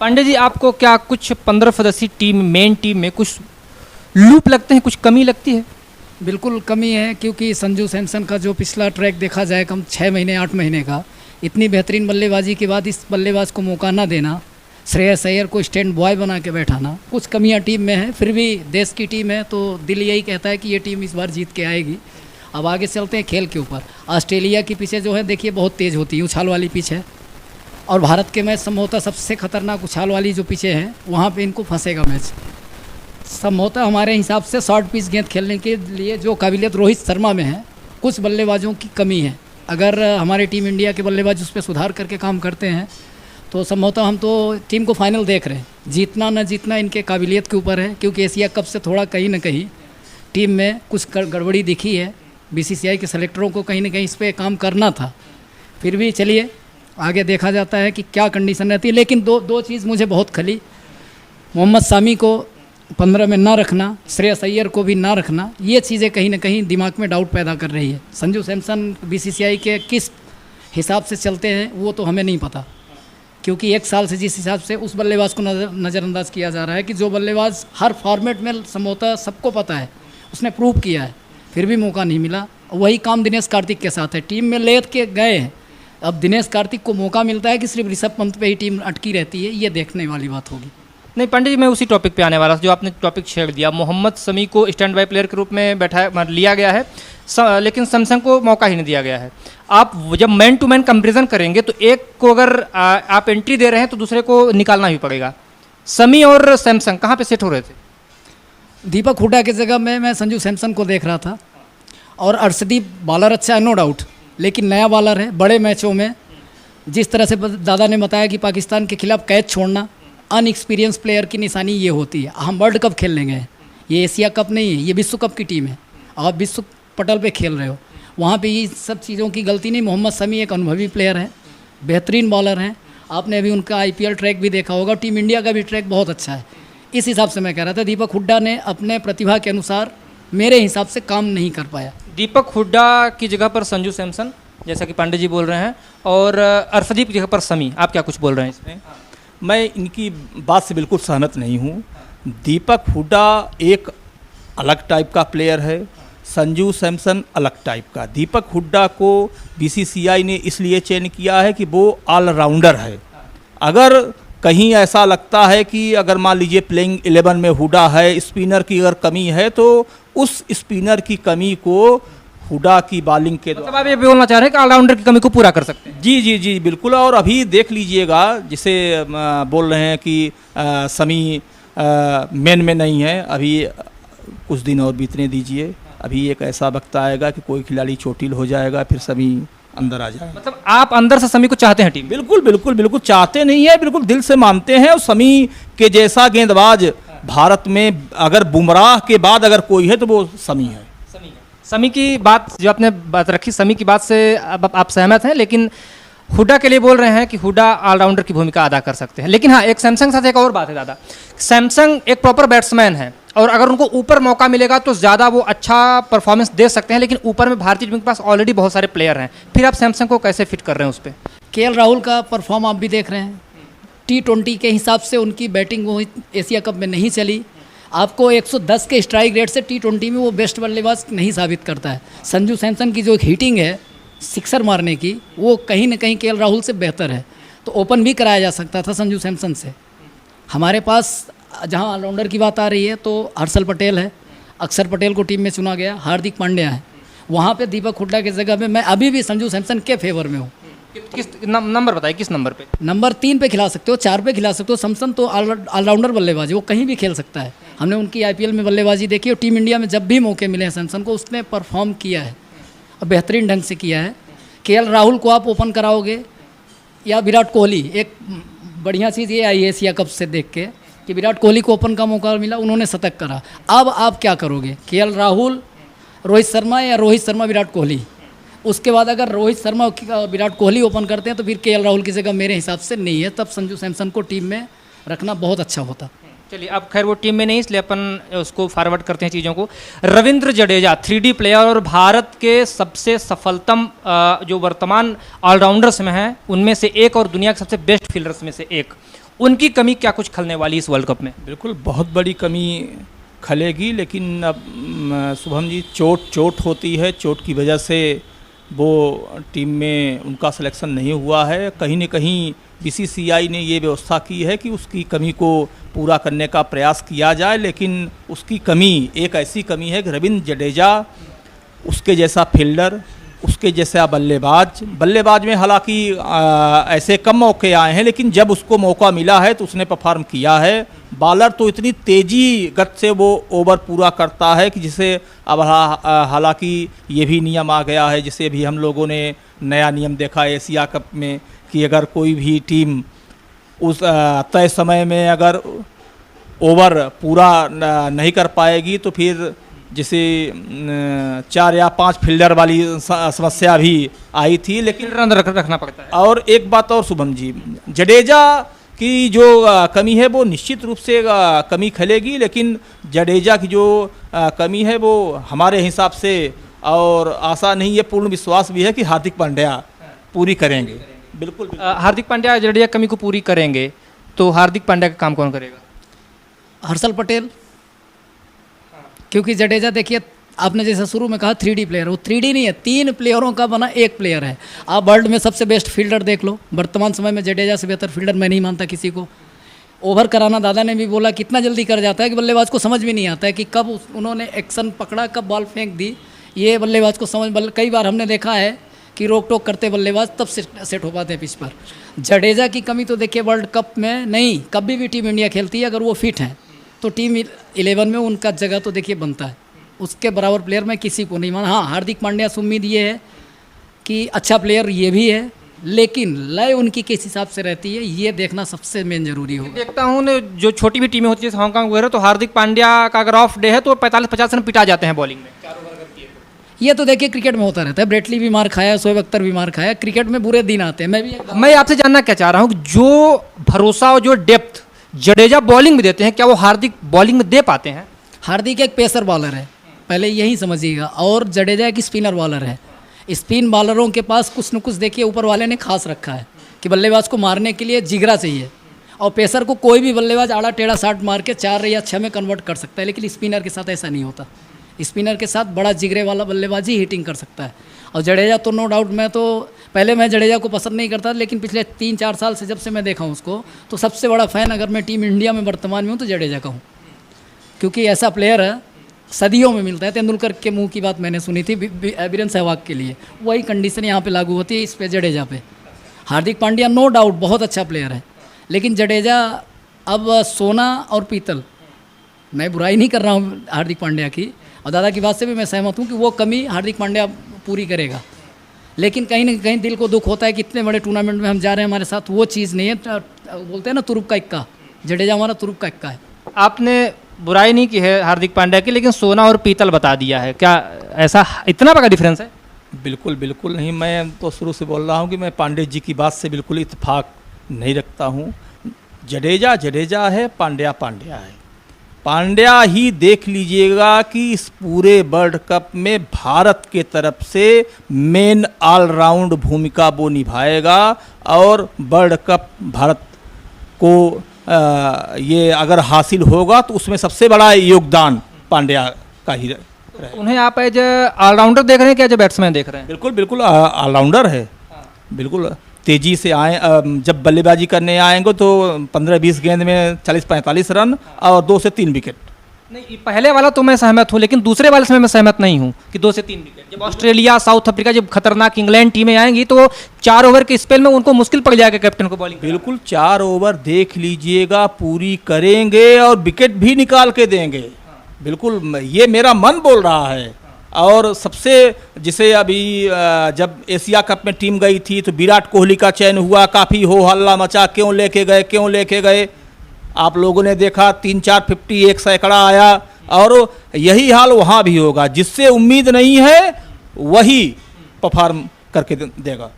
पांडे जी, आपको क्या कुछ 15 सदस्यीय टीम, मेन टीम में कुछ लूप लगते हैं, कुछ कमी लगती है? बिल्कुल कमी है, क्योंकि संजू सैमसन का जो पिछला ट्रैक देखा जाए कम 6 महीने 8 महीने का, इतनी बेहतरीन बल्लेबाजी के बाद इस बल्लेबाज को मौका ना देना, श्रेयस अय्यर को स्टैंड बॉय बना के बैठाना, कुछ कमियां टीम में है। फिर भी देश की टीम है तो दिल यही कहता है कि ये टीम इस बार जीत के आएगी। अब आगे चलते हैं खेल के ऊपर। ऑस्ट्रेलिया की पिचें जो है देखिए बहुत तेज़ होती है, उछाल वाली पिच है, और भारत के मैच संभवतः सबसे खतरनाक उछाल वाली जो पिचें हैं वहाँ पे इनको फंसेगा मैच। संभवतः हमारे हिसाब से शॉर्ट पिच गेंद खेलने के लिए जो काबिलियत रोहित शर्मा में है, कुछ बल्लेबाजों की कमी है। अगर हमारी टीम इंडिया के बल्लेबाज उस पर सुधार करके काम करते हैं तो संभवतः हम तो टीम को फाइनल देख रहे हैं। जीतना न जीतना इनके काबिलियत के ऊपर है, क्योंकि एशिया कप से थोड़ा कहीं ना कहीं टीम में कुछ गड़बड़ी दिखी है। बीसीसीआई के सेलेक्टरों को कहीं ना कहीं इस पर काम करना था। फिर भी चलिए आगे देखा जाता है कि क्या कंडीशन रहती है। लेकिन दो चीज़ मुझे बहुत खली, मोहम्मद सामी को 15 में ना रखना, श्रेयस अय्यर को भी ना रखना, ये चीज़ें कहीं ना कहीं दिमाग में डाउट पैदा कर रही है। संजू सैमसन बीसीसीआई के किस हिसाब से चलते हैं वो तो हमें नहीं पता, क्योंकि एक साल से जिस हिसाब से उस बल्लेबाज को नज़रअंदाज किया जा रहा है कि जो बल्लेबाज हर फॉर्मेट में संभवतः सबको पता है, उसने प्रूव किया है, फिर भी मौका नहीं मिला। वही काम दिनेश कार्तिक के साथ है, टीम में ले के गए हैं, अब दिनेश कार्तिक को मौका मिलता है कि सिर्फ ऋषभ पंत पे ही टीम अटकी रहती है, ये देखने वाली बात होगी। नहीं पांडे जी, मैं उसी टॉपिक पे आने वाला था जो आपने टॉपिक छेड़ दिया। मोहम्मद शमी को स्टैंड बाय प्लेयर के रूप में बैठाया लिया गया है, लेकिन सैमसन को मौका ही नहीं दिया गया है। आप जब मैन टू मैन कंपेरिजन करेंगे तो एक को अगर आप एंट्री दे रहे हैं तो दूसरे को निकालना ही पड़ेगा। शमी और सैमसन कहाँ पे सेट हो रहे थे? दीपक हुड्डा की जगह में मैं संजू सैमसन को देख रहा था, और अर्शदीप बॉलर अच्छा है नो डाउट, लेकिन नया बॉलर है। बड़े मैचों में जिस तरह से दादा ने बताया कि पाकिस्तान के खिलाफ कैच छोड़ना अनएक्सपीरियंस प्लेयर की निशानी ये होती है। हम वर्ल्ड कप खेल लेंगे, ये एशिया कप नहीं है, ये विश्व कप की टीम है, आप विश्व पटल पे खेल रहे हो, वहाँ पे ये सब चीज़ों की गलती नहीं। मोहम्मद शमी एक अनुभवी प्लेयर है, बेहतरीन बॉलर हैं, आपने अभी उनका आईपीएल ट्रैक भी देखा होगा, टीम इंडिया का भी ट्रैक बहुत अच्छा है। इस हिसाब से मैं कह रहा था दीपक हुड्डा ने अपने प्रतिभा के अनुसार मेरे हिसाब से काम नहीं कर पाया। दीपक हुड्डा की जगह पर संजू सैमसन, जैसा कि पांडे जी बोल रहे हैं, और अर्शदीप की जगह पर शमी, आप क्या कुछ बोल रहे हैं इसमें? मैं इनकी बात से बिल्कुल सहमत नहीं हूँ। दीपक हुड्डा एक अलग टाइप का प्लेयर है, संजू सैमसन अलग टाइप का। दीपक हुड्डा को बीसीसीआई ने इसलिए चयन किया है कि वो ऑलराउंडर है। अगर कहीं ऐसा लगता है कि अगर मान लीजिए प्लेइंग 11 में हुड्डा है, स्पिनर की अगर कमी है, तो उस स्पिनर की कमी को हुड्डा की बॉलिंग के मतलब आप ये बोलना चाह रहे हैं कि ऑलराउंडर की कमी को पूरा कर सकते हैं? जी जी जी बिल्कुल। और अभी देख लीजिएगा, जिसे बोल रहे हैं कि शमी मेन में नहीं है, अभी कुछ दिन और बीतने दीजिए, अभी एक ऐसा वक्त आएगा कि कोई खिलाड़ी चोटिल हो जाएगा, फिर शमी अंदर आ जाएगा। मतलब आप अंदर से शमी को चाहते हैं टीम? बिल्कुल बिल्कुल बिल्कुल चाहते नहीं है, बिल्कुल दिल से मानते हैं। और शमी के जैसा गेंदबाज भारत में अगर बुमराह के बाद अगर कोई है तो वो शमी है। शमी की बात जो आपने बात रखी, शमी की बात से अब आप सहमत हैं, लेकिन हुड्डा के लिए बोल रहे हैं कि हुड्डा ऑलराउंडर की भूमिका अदा कर सकते हैं। लेकिन हाँ, एक सैमसंग के साथ एक और बात है दादा, सैमसंग एक प्रॉपर बैट्समैन है, और अगर उनको ऊपर मौका मिलेगा तो ज़्यादा वो अच्छा परफॉर्मेंस दे सकते हैं, लेकिन ऊपर में भारतीय टीम के पास ऑलरेडी बहुत सारे प्लेयर हैं, फिर आप सैमसंग को कैसे फिट कर रहे हैं उस पर? केएल राहुल का परफॉर्म आप भी देख रहे हैं, T20 के हिसाब से उनकी बैटिंग वो एशिया कप में नहीं चली। आपको 110 के स्ट्राइक रेट से T20 में वो बेस्ट बल्लेबाज नहीं साबित करता है। संजू सैमसन की जो हीटिंग है सिक्सर मारने की, वो कहीं ना कहीं केएल राहुल से बेहतर है, तो ओपन भी कराया जा सकता था संजू सैमसन से। हमारे पास जहां ऑलराउंडर की बात आ रही है तो हर्षल पटेल है, अक्षर पटेल को टीम में चुना गया, हार्दिक पांड्या है, वहाँ पे दीपक हुड्डा की जगह में मैं अभी भी संजू सैमसन के फेवर में हूँ। किस नंबर बताइए, किस नंबर पे? नंबर 3 पे खिला सकते हो, 4 पे खिला सकते हो। सैमसन तो ऑलराउंडर बल्लेबाज है, वो कहीं भी खेल सकता है। हमने उनकी आईपीएल में बल्लेबाजी देखी, और टीम इंडिया में जब भी मौके मिले हैं सैमसन को, उसने परफॉर्म किया है और बेहतरीन ढंग से किया है। केएल राहुल को आप ओपन कराओगे या विराट कोहली, एक बढ़िया चीज़ ये आई है एशिया कप से देख के कि विराट कोहली को ओपन का मौका मिला, उन्होंने शतक करा। अब आप क्या करोगे, केएल राहुल, रोहित शर्मा, या रोहित शर्मा विराट कोहली? उसके बाद अगर रोहित शर्मा विराट कोहली ओपन करते हैं तो फिर केएल राहुल की जगह मेरे हिसाब से नहीं है, तब संजू सैमसन को टीम में रखना बहुत अच्छा होता। चलिए, अब खैर वो टीम में नहीं, इसलिए अपन उसको फॉरवर्ड करते हैं चीज़ों को। रविंद्र जडेजा 3D प्लेयर और भारत के सबसे सफलतम जो वर्तमान ऑलराउंडर्स में हैं उनमें से एक, और दुनिया के सबसे बेस्ट फील्डर्स में से एक, उनकी कमी क्या कुछ खलने वाली इस वर्ल्ड कप में? बिल्कुल बहुत बड़ी कमी खलेगी, लेकिन अब शुभम जी चोट होती है, चोट की वजह से वो टीम में उनका सिलेक्शन नहीं हुआ है। कहीं न कहीं बीसीसीआई ने ये व्यवस्था की है कि उसकी कमी को पूरा करने का प्रयास किया जाए, लेकिन उसकी कमी एक ऐसी कमी है कि रविंद्र जडेजा उसके जैसा फील्डर, उसके जैसा बल्लेबाज में हालांकि ऐसे कम मौके आए हैं, लेकिन जब उसको मौका मिला है तो उसने परफॉर्म किया है। बॉलर तो इतनी तेज़ी गत से वो ओवर पूरा करता है कि जिसे अब हालांकि ये भी नियम आ गया है, जिसे भी हम लोगों ने नया नियम देखा है एशिया कप में, कि अगर कोई भी टीम उस तय समय में अगर ओवर पूरा नहीं कर पाएगी तो फिर जैसे 4 या 5 फील्डर वाली समस्या भी आई थी। लेकिन रन रखना पड़ता है। और एक बात और शुभम जी, जडेजा की जो कमी है वो निश्चित रूप से कमी खलेगी, लेकिन जडेजा की जो कमी है वो हमारे हिसाब से, और आशा नहीं है, पूर्ण विश्वास भी है कि हार्दिक पांड्या पूरी करेंगे। बिल्कुल। हार्दिक पांड्या जडेजा कमी को पूरी करेंगे तो हार्दिक पांड्या का काम कौन करेगा? हर्षल पटेल, क्योंकि जडेजा देखिए आपने जैसा शुरू में कहा 3D प्लेयर, वो 3D नहीं है, 3 प्लेयरों का बना एक प्लेयर है। आप वर्ल्ड में सबसे बेस्ट फील्डर देख लो, वर्तमान समय में जडेजा से बेहतर फील्डर मैं नहीं मानता किसी को। ओवर कराना दादा ने भी बोला कितना जल्दी कर जाता है कि बल्लेबाज को समझ भी नहीं आता है कि कब उन्होंने एक्शन पकड़ा, कब बॉल फेंक दी, ये बल्लेबाज को समझ। कई बार हमने देखा है कि रोक टोक करते बल्लेबाज तब सेट हो पाते हैं पिच पर। जडेजा की कमी तो देखिए वर्ल्ड कप में नहीं, कभी भी टीम इंडिया खेलती है अगर वो फिट है तो टीम 11 में उनका जगह तो देखिए बनता है। उसके बराबर प्लेयर मैं किसी को नहीं माना। हाँ, हार्दिक पांड्या से उम्मीद ये है कि अच्छा प्लेयर ये भी है, लेकिन लय उनकी किस हिसाब से रहती है ये देखना सबसे मेन जरूरी होगा। देखता हूँ जो छोटी भी टीमें होती है जैसे हांगकांग वगैरह, तो हार्दिक पांड्या का अगर ऑफ डे है तो 45-50 रन पिटा जाते हैं बॉलिंग में। ये तो देखिए क्रिकेट में होता रहता है, ब्रेटली भी मार खाया, शोएब अख्तर भी मार खाया, क्रिकेट में बुरे दिन आते हैं। मैं आपसे जानना क्या चाह रहा हूँ, जो भरोसा और जो डेप्थ जडेजा बॉलिंग में देते हैं, क्या वो हार्दिक बॉलिंग में दे पाते हैं? हार्दिक एक पेसर बॉलर है, पहले यही समझिएगा, और जडेजा एक स्पिनर बॉलर है। स्पिन बॉलरों के पास कुछ न कुछ देखिए ऊपर वाले ने खास रखा है कि बल्लेबाज को मारने के लिए जिगरा चाहिए, और पेसर को कोई भी बल्लेबाज आड़ा टेढ़ा शॉट मार के 4 या 6 में कन्वर्ट कर सकता है, लेकिन स्पिनर के साथ ऐसा नहीं होता। स्पिनर के साथ बड़ा जिगरे वाला बल्लेबाज ही हिटिंग कर सकता है। और जडेजा तो नो डाउट, पहले मैं जडेजा को पसंद नहीं करता, लेकिन पिछले 3-4 साल से जब से मैं देखा हूँ उसको, तो सबसे बड़ा फ़ैन अगर मैं टीम इंडिया में वर्तमान में हूँ तो जडेजा का हूँ, क्योंकि ऐसा प्लेयर है सदियों में मिलता है। तेंदुलकर के मुंह की बात मैंने सुनी थी वीरेंद्र सहवाग के लिए, वही कंडीशन यहाँ पे लागू होती है इस पे जडेजा पे। हार्दिक पांड्या नो डाउट बहुत अच्छा प्लेयर है, लेकिन जडेजा अब सोना और पीतल, मैं बुराई नहीं कर रहा हूँ हार्दिक पांड्या की, और दादा की बात से भी मैं सहमत हूँ कि वो कमी हार्दिक पांड्या पूरी करेगा, लेकिन कहीं ना कहीं दिल को दुख होता है कि इतने बड़े टूर्नामेंट में हम जा रहे हैं, हमारे साथ वो चीज़ नहीं है। बोलते हैं ना तुरुप का इक्का, जडेजा हमारा तुरुप का इक्का है। आपने बुराई नहीं की है हार्दिक पांड्या की, लेकिन सोना और पीतल बता दिया है, क्या ऐसा इतना बड़ा डिफरेंस है? बिल्कुल बिल्कुल नहीं, मैं तो शुरू से बोल रहा हूँ कि मैं पांडे जी की बात से बिल्कुल इत्तेफाक नहीं रखता हूँ। जडेजा जडेजा है, पांड्या पांड्या है। पांड्या ही देख लीजिएगा कि इस पूरे वर्ल्ड कप में भारत के तरफ से मेन ऑलराउंड भूमिका वो निभाएगा, और वर्ल्ड कप भारत को ये अगर हासिल होगा तो उसमें सबसे बड़ा योगदान पांड्या का ही रहेगा। उन्हें आप एज ऑलराउंडर देख रहे हैं क्या एज बैट्समैन देख रहे हैं? बिल्कुल बिल्कुल ऑलराउंडर है, बिल्कुल तेज़ी से आए, जब बल्लेबाजी करने आएंगे तो 15-20 गेंद में 40-45 रन और 2 से 3 विकेट। नहीं, पहले वाला तो मैं सहमत हूँ, लेकिन दूसरे वाले से मैं सहमत नहीं हूँ कि 2 से 3 विकेट। जब ऑस्ट्रेलिया, साउथ अफ्रीका, जब खतरनाक इंग्लैंड टीमें आएंगी तो 4 ओवर के स्पेल में उनको मुश्किल पड़ जाएगा कैप्टन को बॉलिंग। बिल्कुल 4 ओवर देख लीजिएगा पूरी करेंगे और विकेट भी निकाल के देंगे। बिल्कुल ये मेरा मन बोल रहा है। और सबसे जिसे अभी जब एशिया कप में टीम गई थी तो विराट कोहली का चयन हुआ, काफ़ी हो हल्ला मचा, क्यों लेके गए। आप लोगों ने देखा 3-4 50 1 सैकड़ा आया, और यही हाल वहाँ भी होगा। जिससे उम्मीद नहीं है वही परफॉर्म करके देगा।